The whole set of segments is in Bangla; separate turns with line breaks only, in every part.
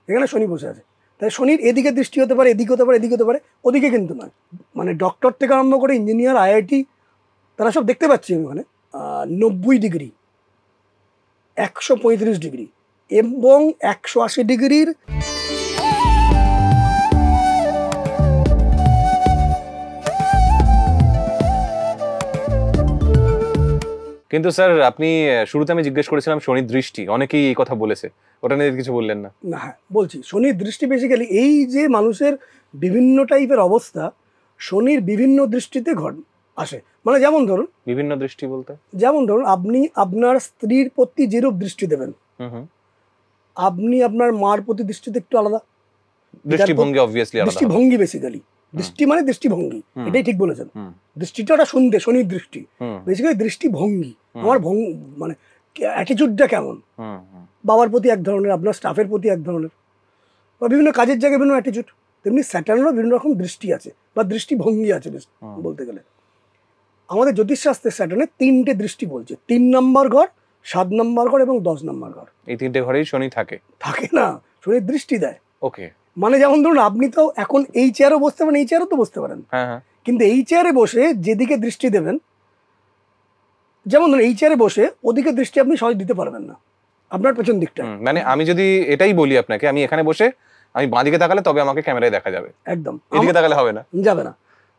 এখানে শনি বসে আছে। তাই শনির এদিকে দৃষ্টি হতে পারে, এদিকে হতে পারে, এদিকে হতে পারে, ওদিকে কিন্তু নয়। মানে ডক্টর থেকে আরম্ভ করে ইঞ্জিনিয়ার, আইআইটি, তারা সব দেখতে পাচ্ছি আমি ওখানে 90 ডিগ্রি, 135 ডিগ্রি এবং 180 ডিগ্রির।
কিন্তু স্যার আপনি শুরুতে আমি জিজ্ঞেস করেছিলাম শনির দৃষ্টি, অনেকেই এই কথা বলেছে, ওটা নিয়ে কিছু বললেন না?
না, হ্যাঁ বলছি, শনির দৃষ্টি বেসিক্যালি এই যে মানুষের বিভিন্ন টাইপের অবস্থা, শনির বিভিন্ন দৃষ্টিতে আসে। মানে যেমন ধরুন,
বিভিন্ন দৃষ্টি বলতে
যেমন ধরুন আপনি আপনার স্ত্রীর প্রতি যেরূপ দৃষ্টি দেবেন, আপনি আপনার মার প্রতি দৃষ্টিতে একটু আলাদা।
দৃষ্টিভঙ্গি অবভিয়াসলি আলাদা।
দৃষ্টিভঙ্গি বেসিক্যালি, দৃষ্টি মানে দৃষ্টিভঙ্গি, এটাই ঠিক বলেছেন। দৃষ্টিটা ওটা শুনতে, শনির দৃষ্টি বেসিক্যালি দৃষ্টিভঙ্গি। আমার মানে অ্যাটিটিউডটা কেমন, বাবার প্রতি এক ধরনের, আপনার স্টাফের প্রতি এক ধরনের, বা বিভিন্ন কাজের জায়গায় বিভিন্ন অ্যাটিটিউড। তেমনি স্যাটার্নেরও বিভিন্ন রকম দৃষ্টি আছে বা দৃষ্টিভঙ্গি আছে বলতে গেলে। আমাদের জ্যোতিষশাস্ত্রে স্যাটার্নের 3টে দৃষ্টি বলছে: 3 নম্বর ঘর, 7 নম্বর ঘর এবং 10 নম্বর ঘর।
এই 3টে ঘরেই শনি থাকে?
থাকে না, শনির দৃষ্টি দেয়।
ওকে।
মানে যেমন ধরুন আপনি তো এখন এই চেয়ারও বসতে পারেন, এই চেয়ারও তো বসতে পারেন, কিন্তু এই চেয়ারে বসে যেদিকে দৃষ্টি দেবেন, যেমন ধরুন এই চেয়ারে বসে ওদিকে দৃষ্টি আপনি সহজে দিতে পারবেন না, আপনার পেছন দিকটা।
মানে আমি যদি এটাই বলি আপনাকে, আমি এখানে বসে আমি বাঁ দিকে তাকালে তবে আমাকে ক্যামেরায় দেখা যাবে,
একদম
এদিকে তাকালে হবে না,
যাবে না।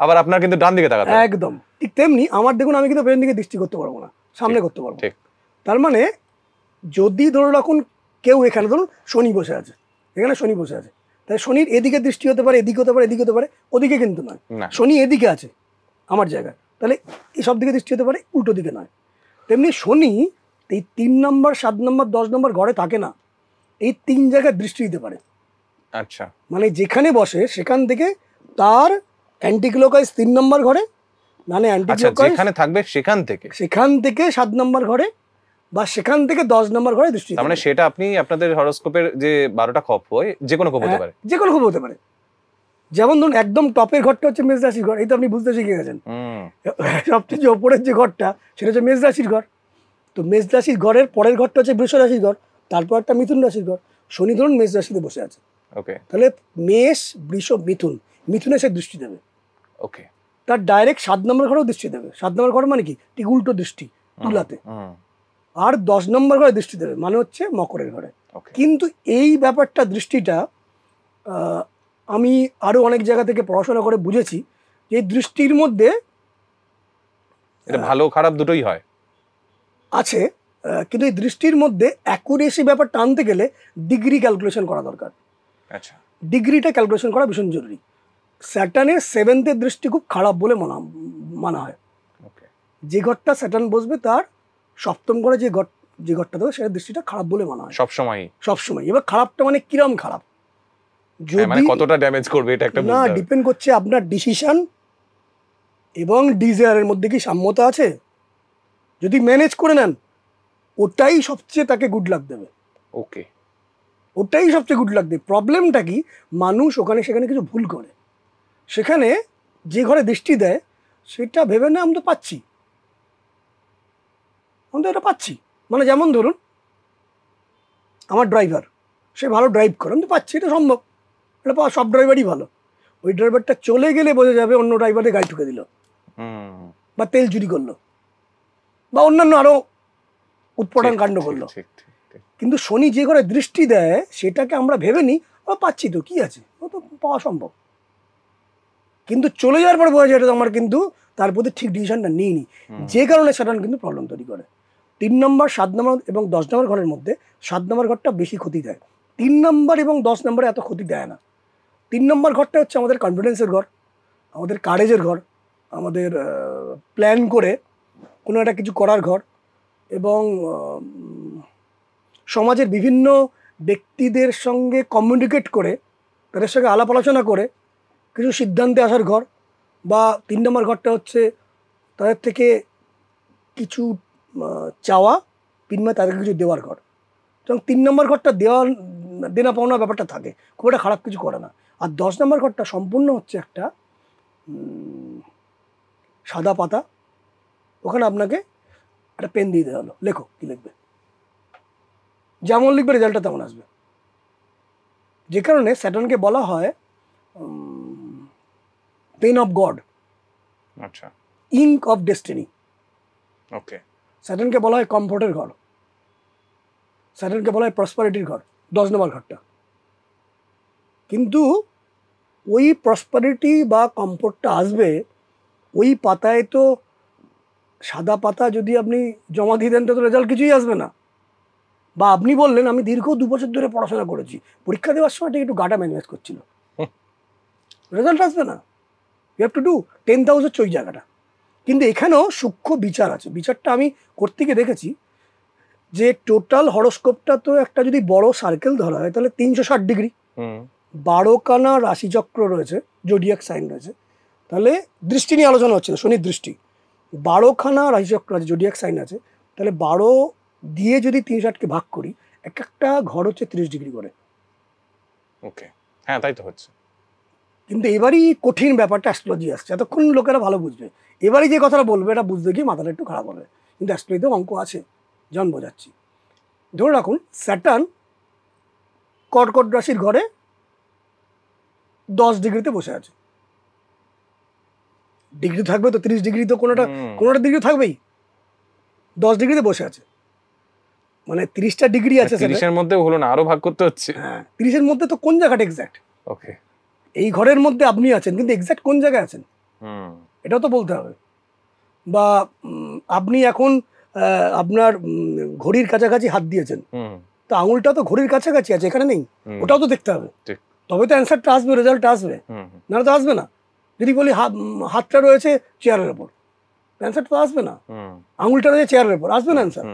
আবার আপনার কিন্তু ডান দিকে তাকাতে হবে।
একদম ঠিক তেমনি আমার দেখুন, আমি কিন্তু পেছন দিকে দৃষ্টি করতে পারবো না, সামনে করতে পারবো।
ঠিক।
তার মানে যদি ধরুন এখন কেউ এখানে ধরুন শনি বসে আছে, এখানে শনি বসে আছে, তাই শনির এদিকে দৃষ্টি হতে পারে, এদিকে হতে পারে, এদিকে হতে পারে, ওদিকে কিন্তু নয়। শনি এদিকে আছে আমার জায়গায়, তাহলে এই সব দিকে দৃষ্টি হতে পারে, উল্টো দিকে নয়। তেমনি শনি এই 3 নম্বর, 7 নম্বর, 10 নম্বর ঘরে থাকে না, এই 3 জায়গায় দৃষ্টি দিতে পারে।
আচ্ছা,
মানে যেখানে বসে সেখান থেকে তার অ্যান্টিক্লকওয়াইজ 3 নম্বর ঘরে, মানে অ্যান্টিক্লকওয়াইজ
যেখানে থাকবে সেখান থেকে 7 নম্বর ঘরে, বা সেখান থেকে 10 নম্বর ঘরে দৃষ্টি। তার মানে সেটা আপনি আপনাদের হরোস্কোপের যে 12টা খপ হয়, যে কোনো খপ হতে পারে,
যে কোনো খপ হতে পারে। যেমন ধরুন একদম টপের ঘরটা হচ্ছে মেষ রাশির ঘর, এই তো আপনি বুঝতে শিখে গেছেন। সবচেয়ে ওপরের যে ঘরটা সেটা হচ্ছে মেষ রাশির ঘর। তো মেষ রাশির ঘরের পরের ঘরটা হচ্ছে বৃষ রাশির ঘর, তারপর একটা মিথুন রাশির ঘর। শনি ধরুন মেষ রাশিতে বসে আছে,
ওকে,
তাহলে মেষ, বৃষ, মিথুনে সে দৃষ্টি দেবে।
ওকে,
তার ডাইরেক্ট 7 নম্বর ঘরেও দৃষ্টি দেবে। 7 নম্বর ঘর মানে কি, ঠিক উল্টো দৃষ্টি, তুলাতে। আর 10 নম্বর ঘরে দৃষ্টি দেবে, মানে হচ্ছে মকরের ঘরে। কিন্তু এই ব্যাপারটা, দৃষ্টিটা আমি আরো অনেক জায়গা থেকে পড়াশোনা করে বুঝেছি যে দৃষ্টির মধ্যে
এটা ভালো খারাপ দুটোই হয়
আছে, কিন্তু এই দৃষ্টির মধ্যে অ্যাকুরেসি ব্যাপারটা আনতে গেলে ডিগ্রি ক্যালকুলেশন করা দরকার।
আচ্ছা,
ডিগ্রিটা ক্যালকুলেশন করা ভীষণ জরুরি। স্যাটার্নের 7th দৃষ্টি খুব খারাপ বলে মানা হয়। যে ঘরটা স্যাটার্ন বসবে তার 7ম ঘরে যে ঘরটা দেবে সেটা দৃষ্টিটা খারাপ বলে মানা হয় সবসময়। এবার খারাপটা মানে কিরম খারাপ,
মানে কতটা ড্যামেজ করবে এটা একটা
না, ডিপেন্ড করছে আপনার ডিসিশন এবং ডিজায়ারের মধ্যে কি সাম্যতা আছে। যদি ম্যানেজ করে নেন, ওটাই সবচেয়ে তাকে গুড লাক দেবে।
ওকে,
ওটাই সবচেয়ে গুড লাক দেবে। প্রবলেমটা কি, মানুষ ওখানে সেখানে কিছু ভুল করে, সেখানে যে ঘরে দৃষ্টি দেয় সেটা ভেবে না আমি তো পাচ্ছি, আমি তো এটা পাচ্ছি। মানে যেমন ধরুন আমার ড্রাইভার, সে ভালো ড্রাইভ করে, আমি তো পাচ্ছি, এটা সম্ভব, এটা পাওয়া সব ড্রাইভারই ভালো। ওই ড্রাইভারটা চলে গেলে বোঝা যাবে অন্য ড্রাইভারে গাড়ি ঠুকে দিল, বা তেল চুরি করলো, বা অন্যান্য আরো উৎপাদন কাণ্ড করলো। কিন্তু শনি যে ঘরে দৃষ্টি দেয় সেটাকে আমরা ভেবে নিই ও পাচ্ছি তো কি আছে, ও তো পাওয়া সম্ভব। কিন্তু চলে যাওয়ার পর বোঝা যায় এটা আমার কিন্তু তার প্রতি ঠিক ডিসিশনটা নিইনি, যে কারণে স্যাটার্ন কিন্তু প্রবলেম তৈরি করে। 3 নম্বর, 7 নম্বর এবং 10 নম্বর ঘরের মধ্যে 7 নম্বর ঘরটা বেশি ক্ষতি দেয়, 3 নম্বর এবং 10 নম্বরে এত ক্ষতি দেয় না। 3 নম্বর ঘরটা হচ্ছে আমাদের কনফিডেন্সের ঘর, আমাদের কারেজের ঘর, আমাদের প্ল্যান করে কোনো একটা কিছু করার ঘর, এবং সমাজের বিভিন্ন ব্যক্তিদের সঙ্গে কমিউনিকেট করে, তাদের সঙ্গে আলাপ আলোচনা করে কিছু সিদ্ধান্তে আসার ঘর। বা 3 নম্বর ঘরটা হচ্ছে তাদের থেকে কিছু চাওয়া বিনিময়ে তাদেরকে কিছু দেওয়ার ঘর। এবং 3 নম্বর ঘরটা দেনা পাওনা ব্যাপারটা থাকে, খুব একটা খারাপ কিছু করে না। আর 10 নম্বর ঘরটা সম্পূর্ণ হচ্ছে একটা সাদা পাতা, ওখানে আপনাকে একটা পেন দিয়ে দেওয়া হলো, লেখো কি লিখবে, যেমন লিখবে রেজাল্টটা তেমন আসবে। যে কারণে স্যাটার্নকে বলা হয় পেন অফ গড,
আচ্ছা,
ইঙ্ক অফ ডেস্টিনি।
ওকে।
স্যাটার্নকে বলা হয় কমফোর্টের ঘর, স্যাটার্নকে বলা হয় প্রসপারিটির ঘর, 10 নম্বর ঘরটা। কিন্তু ওই প্রসপারিটি বা কমফোর্টটা আসবে ওই পাতায়, তো সাদা পাতা যদি আপনি জমা দিয়ে দেন তো রেজাল্ট কিছুই আসবে না। বা আপনি বললেন আমি দীর্ঘ 2 বছর ধরে পড়াশোনা করেছি, পরীক্ষা দেওয়ার সময় ঠিক একটু গাটা ম্যানেজ করছিল, রেজাল্ট আসবে না। ইউ হ্যাভ টু ডু 10,000 ওই জায়গাটা। কিন্তু এখানেও সূক্ষ্ম বিচার আছে। বিচারটা আমি করতে গিয়ে দেখেছি যে টোটাল হরোস্কোপটা তো একটা যদি বড় সার্কেল ধরা হয় তাহলে 360 ডিগ্রি, 12খানা রাশিচক্র রয়েছে, জোডিয়াক সাইন রয়েছে। তাহলে দৃষ্টি নিয়ে আলোচনা হচ্ছে না, শনির দৃষ্টি, 12খানা রাশিচক্র আছে, জোডিয়াক সাইন আছে। তাহলে 12 দিয়ে যদি 360কে ভাগ করি, এক একটা ঘর হচ্ছে 30 ডিগ্রি করে।
ওকে, হ্যাঁ তাই তো হচ্ছে।
কিন্তু এবারই কঠিন ব্যাপারটা অ্যাস্ট্রোলজি আসছে, এতক্ষণ লোকেরা ভালো বুঝবে, এবারই যে কথাটা বলবে এটা বুঝতে গিয়ে মাথাটা একটু খারাপ হবে। কিন্তু অ্যাস্ট্রোলজিতেও অঙ্ক আছে, যেমন বোঝাচ্ছি। ধরে রাখুন স্যাটার্ন কর্কট রাশির ঘরে 10 ডিগ্রিতে বসে আছে। ডিগ্রি থাকবে তো 30 ডিগ্রি, তো কোনোটা ডিগ্রি থাকবেই। 10 ডিগ্রিতে বসে আছে, মানে 30টা ডিগ্রি আছে।
30-এর মধ্যে হলো না, আরো ভাগ করতে হচ্ছে।
হ্যাঁ, 30-এর মধ্যে তো কোন জায়গাটা এক্স্যাক্ট?
ওকে,
এই ঘরের মধ্যে আপনি আছেন, কিন্তু এক্স্যাক্ট কোন জায়গায় আছেন এটাও তো বলতে হবে। বা আপনি এখন আপনার ঘড়ির কাছাকাছি হাত দিয়েছেন, তো আঙুলটা তো ঘড়ির কাছাকাছি আছে, এখানে নেই, ওটাও তো দেখতে হবে, তবে তো অ্যান্সারটা আসবে, রেজাল্টটা আসবে, না তো আসবে না। যদি বলি হাতটা রয়েছে চেয়ারের ওপর, অ্যান্সার তো আসবে না। আঙুলটা রয়েছে চেয়ারের ওপর, আসবে না অ্যান্সার।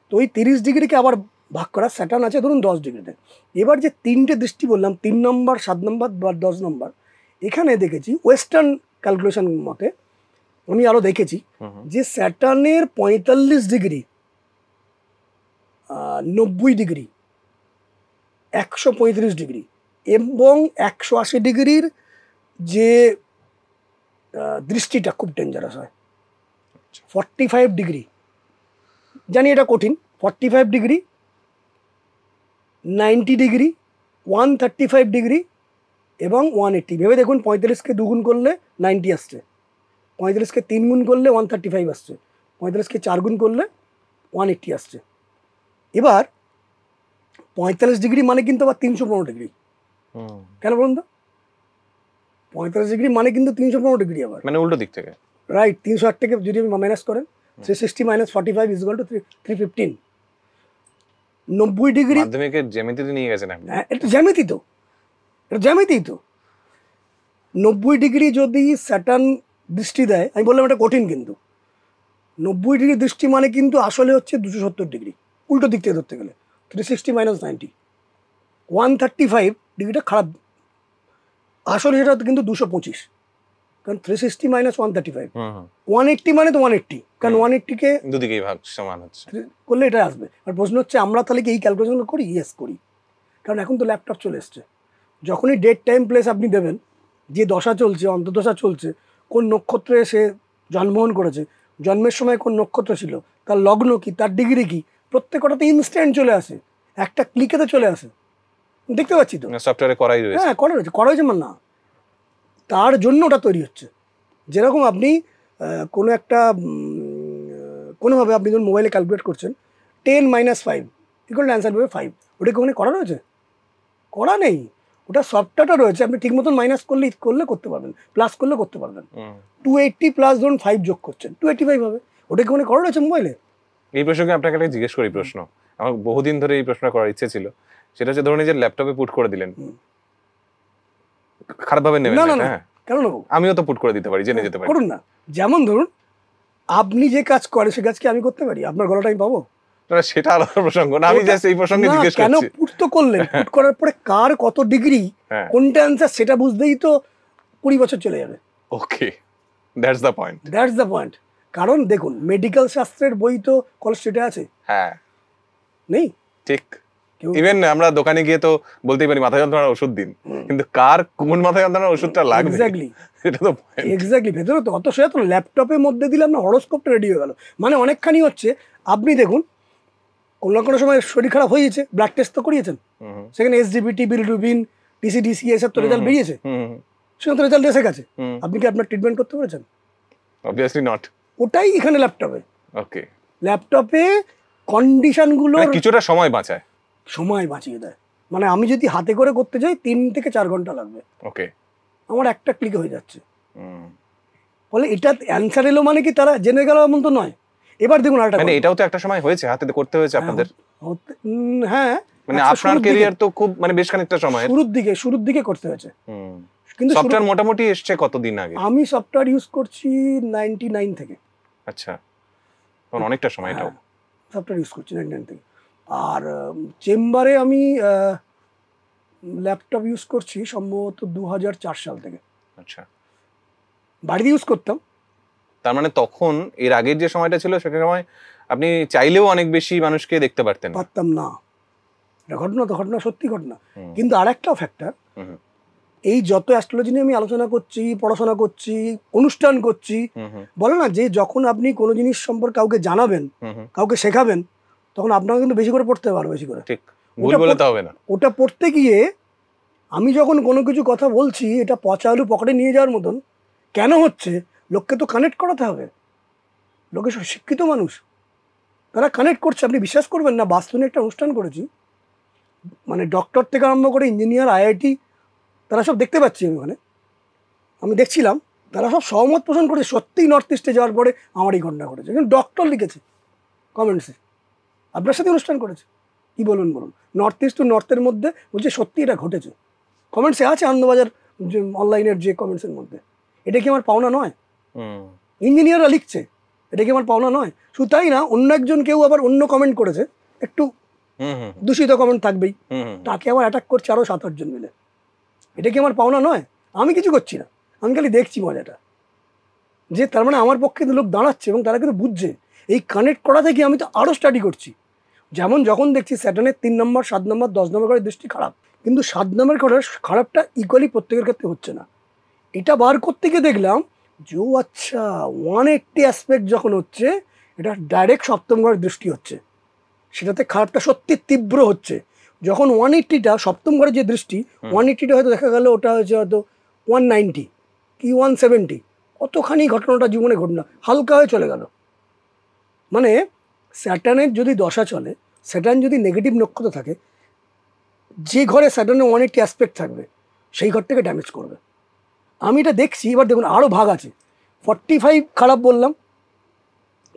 তো ওই 30 ডিগ্রিকে আবার ভাগ করা, স্যাটার্ন আছে ধরুন 10 ডিগ্রিতে। এবার যে 3টে দৃষ্টি বললাম, 3 নম্বর, 7 নম্বর বা 10 নম্বর, এখানে দেখেছি ওয়েস্টার্ন ক্যালকুলেশন মতে, আমি আরো দেখেছি যে স্যাটার্নের 45 ডিগ্রি, 90 ডিগ্রি, 135 ডিগ্রি এবং 180 ডিগ্রির যে দৃষ্টিটা খুব ডেঞ্জারাস হয়। 45 ডিগ্রি, জানি এটা কঠিন, 45 ডিগ্রি, 90 ডিগ্রি, 135 ডিগ্রি এবং 180। ভেবে দেখুন, 45কে 2 গুণ করলে 90 আসছে, 45কে 3 গুণ করলে 135 আসছে, 45কে 4 গুণ করলে 180 আসছে। এবার 45 ডিগ্রি মানে কিন্তু আবার 315 ডিগ্রি। কেন বলুন তো? 45 ডিগ্রি মানে কিন্তু 315 ডিগ্রি, আবার
মানে উল্টো দিক থেকে,
রাইট। 308 থেকে যদি মাইনাস করেন, 360 minus 45 is equal to 315। 90 degree
মাধ্যমিকের জ্যামিতিতে নিয়ে গেছেন আপনি।
হ্যাঁ, এটা জ্যামিতি তো, এটা জ্যামিতি তো। 90 ডিগ্রি যদি স্যাটার্ন দৃষ্টি দেয়, আমি বললাম এটা কঠিন, কিন্তু 90 ডিগ্রি দৃষ্টি মানে কিন্তু আসলে হচ্ছে 270 ডিগ্রি, উল্টো দিক থেকে ধরতে গেলে 360 মাইনাস 90, 135 ডিগ্রিটা খারাপ, আসলে সেটা কিন্তু 225, কারণ 360 মাইনাস 135, 180 মানে তো 180, কারণ 180কে
দুদিকেই ভাগ সমান হচ্ছে
করলে এটা আসবে। আর প্রশ্ন হচ্ছে আমরা তাহলে কি এই ক্যালকুলেশনটা করি? ইয়েস করি, কারণ এখন তো ল্যাপটপ চলে এসছে। যখনই ডেট টাইম প্লেস আপনি দেবেন, যে দশা চলছে, অন্তর্দশা চলছে, কোন নক্ষত্রে সে জন্মগ্রহণ করেছে, জন্মের সময় কোন নক্ষত্র ছিল, তার লগ্ন কি, তার ডিগ্রি কি, প্রত্যেকটাতে ইনস্ট্যান্ট চলে আসে, একটা ক্লিকেতে চলে আসে, দেখতে পাচ্ছি তো,
সফটওয়্যারে করাই রয়েছে।
হ্যাঁ, করা হয়েছে মানে না, তার জন্য ওটা তৈরি হচ্ছে। যেরকম আপনি কোনো একটা কোনোভাবে আপনি যখন মোবাইলে ক্যালকুলেট করছেন, 10 মাইনাস 5 ইকুয়াল অ্যান্সার হবে 5, ওটা কি করা রয়েছে? করা নেই, ওটা সফটওয়্যারটা রয়েছে, আপনি ঠিক মতন মাইনাস করলে করতে পারবেন, প্লাস করলে করতে পারবেন। 280 প্লাস ধরুন 5 যোগ করছেন, 285 হবে, ওটা কি করা রয়েছে মোবাইলে?
এই প্রসঙ্গে আপনাকে একটা জিজ্ঞেস করি প্রশ্ন, আমার বহুদিন ধরে এই প্রশ্ন করার ইচ্ছে ছিল, সেটা হচ্ছে ধরুন এই যে ল্যাপটপে পুট করে দিলেন, খারাপ ভাবে নেবেন না? হ্যাঁ, কেন নেবো? আমিও তো পুট করে দিতে পারি, জেনে যেতে পারি।
করুন না। যেমন ধরুন আপনি যে কাজ করেন সে কাজ কি আমি করতে পারি? আপনার গলাটা আমি পাবো?
সেটা আলাদা প্রসঙ্গ না, আমি জাস্ট এই প্রসঙ্গে জিজ্ঞেস করছি।
কেন পুট তো করলেন, পুট করার পরে কার কত ডিগ্রি, কোনটা অ্যান্সার, সেটা বুঝতেই তো 20 বছর চলে যাবে।
Okay, that's the point.
That's the point. কারণ দেখুন, মেডিকেল শাস্ত্রের বই তো কলেজ স্ট্রিটে আছে,
হ্যাঁ
নেই?
ঠিক। ইভেন আমরা দোকানে গিয়ে তো বলতেই পারি মাথা যন্ত্রণার ওষুধ দিন, কিন্তু কার কোন মাথা যন্ত্রণার ওষুধটা লাগবে,
এক্স্যাক্টলি
এটা তো পয়েন্ট।
এক্স্যাক্টলি, ভেতরে তো অত সেটা তো ল্যাপটপের মধ্যে দিলাম না, হরোস্কোপটা রেডি হয়ে গেল। মানে অনেকখানি হচ্ছে, আপনি দেখুন কোনো না কোনো সময় শরীর খারাপ হয়ে গেছে, ব্লাড টেস্ট তো করিয়েছেন, সেখানে এসজিপিটি, বিলিরুবিন, PCDCS এর তো রেজাল্ট বেরিয়েছে, সেখানে তো রেজাল্ট এসে গেছে, আপনি কি আপনার ট্রিটমেন্ট করতে পেরেছেন?
Obviously not.
ওটাই এখানে ল্যাপটপে।
ওকে,
ল্যাপটপে কন্ডিশনগুলো
কিছুটা সময় বাঁচায়,
সময় বাঁচিয়ে দেয়। মানে আমি যদি হাতে করে করতে যাই 3 থেকে 4 ঘন্টা লাগবে,
ওকে,
আমার একটা ক্লিকে হয়ে যাচ্ছে। ফলে এটা অ্যান্সার এলো মানে কি তারা জেনে গেল এমন তো নয়। এবার দেখুন আরেকটা,
মানে এটাও তো একটা সময় হয়েছে, হাতে করতে হয়েছে আপনাদের।
হ্যাঁ,
মানে আপনার ক্যারিয়ার তো খুব মানে বেশ খানিকটা সময় শুরুর দিকে করতে হয়েছে। কিন্তু সফটওয়্যার মোটামুটি এসছে কতদিন আগে? আমি সফটওয়্যার ইউজ করছি 99 থেকে। আচ্ছা, তখন অনেকটা সময় এটাও
সফটওয়্যার ইউজ করছি 99 থেকে। আর চেম্বারে আমি ল্যাপটপ ইউজ করছি সম্ভবত 2004 সাল থেকে।
আচ্ছা,
বাড়িতে ইউজ করতাম।
তার মানে তখন এর আগের যে সময়টা ছিল সেটা সময় আপনি চাইলেও অনেক বেশি মানুষকে দেখতে পারতেন
না। এটা ঘটনা সত্যি ঘটনা। কিন্তু আরেকটাও ফ্যাক্টর, এই যত অ্যাস্ট্রোলজি নিয়ে আমি আলোচনা করছি, পড়াশোনা করছি, অনুষ্ঠান করছি, বলে না যে যখন আপনি কোনো জিনিস সম্পর্কে কাউকে জানাবেন, কাউকে শেখাবেন, তখন আপনাকে কিন্তু বেশি করে পড়তে হবে, আরো বেশি করে।
ঠিক, ভুল বলতে হবে না।
ওটা পড়তে গিয়ে আমি যখন কোনো কিছু কথা বলছি, এটা পচা আলু পকেটে নিয়ে যাওয়ার মতন কেন হচ্ছে? লোককে তো কানেক্ট করাতে হবে। লোকে সব শিক্ষিত মানুষ, তারা কানেক্ট করছে। আপনি বিশ্বাস করবেন না, বাস্তবে একটা অনুষ্ঠান করেছি, মানে ডক্টর থেকে আরম্ভ করে ইঞ্জিনিয়ার, IIT, তারা সব দেখতে পাচ্ছি ওখানে, আমি দেখছিলাম, তারা সব সহমত পোষণ করেছে সত্যিই নর্থ ইস্টে যাওয়ার পরে আমার এই ঘটনা ঘটেছে। কিন্তু ডক্টর লিখেছে কমেন্টসে, আপনার সাথে অনুষ্ঠান করেছে, কি বলুন নর্থ ইস্ট টু নর্থের মধ্যে বলছে সত্যি এটা ঘটেছে। কমেন্টসে আছে আনন্দবাজার যে অনলাইনের যে কমেন্টসের মধ্যে। এটা কি আমার পাওনা নয়? ইঞ্জিনিয়াররা লিখছে, এটা কি আমার পাওনা নয়? শুধু তাই না, অন্য একজন কেউ আবার অন্য কমেন্ট করেছে, একটু দূষিত কমেন্ট থাকবেই, তাকে আবার অ্যাটাক করছে আরো 7-8 জন মিলে। এটা কি আমার পাওনা নয়? আমি কিছু করছি না, আমি খালি দেখছি মজাটা, যে তার মানে আমার পক্ষে লোক দাঁড়াচ্ছে এবং তারা কিন্তু বুঝছে। এই কানেক্ট করা থেকে আমি তো আরো স্টাডি করছি। যেমন যখন দেখছি স্যাটার্নের 3 নম্বর, 7 নম্বর, 10 নম্বর ঘরের দৃষ্টি খারাপ, কিন্তু 7 নম্বর ঘরের খারাপটা ইকুয়ালি প্রত্যেকের ক্ষেত্রে হচ্ছে না। এটা বার করতে গিয়ে দেখলাম যে আচ্ছা 180 অ্যাসপেক্ট যখন হচ্ছে, এটা ডাইরেক্ট সপ্তম ঘরের দৃষ্টি হচ্ছে, সেটাতে খারাপটা সত্যি তীব্র হচ্ছে। যখন 180টা সপ্তম ঘরের যে দৃষ্টি, 180টা হয়তো দেখা গেল ওটা হচ্ছে হয়তো 190 কি 170, অতখানি ঘটনাটা জীবনে ঘটনা হালকা হয়ে চলে গেল। মানে স্যাটার্নের যদি দশা চলে, স্যাটার্ন যদি নেগেটিভ নক্ষত্র থাকে, যে ঘরে স্যাটার্নের 180 অ্যাসপেক্ট থাকবে সেই ঘরটাকে ড্যামেজ করবে। আমি এটা দেখছি। এবার দেখুন আরও ভাগ আছে। 45 খারাপ বললাম,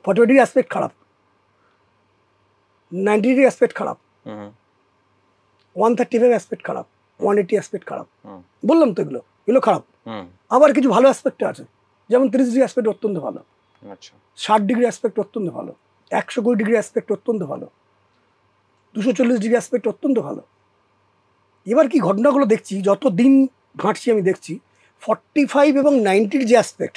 40 ডিগ্রি অ্যাসপেক্ট খারাপ, 90 ডিগ্রি অ্যাসপেক্ট খারাপ, 135 অ্যাসপেক্ট খারাপ, 180 অ্যাসপেক্ট খারাপ, বললাম তো এগুলো খারাপ। আবার কিছু ভালো অ্যাসপেক্ট আছে, যেমন 30 ডিগ্রি অ্যাসপেক্ট অত্যন্ত ভালো, 60 ডিগ্রি অ্যাসপেক্ট অত্যন্ত ভালো, 120 ডিগ্রি অ্যাসপেক্ট অত্যন্ত ভালো, 240 ডিগ্রি অ্যাসপেক্ট অত্যন্ত ভালো। এবার কি ঘটনাগুলো দেখছি, যত দিন ঘাঁটছি আমি দেখছি 45 এবং 90 যে অ্যাসপেক্ট,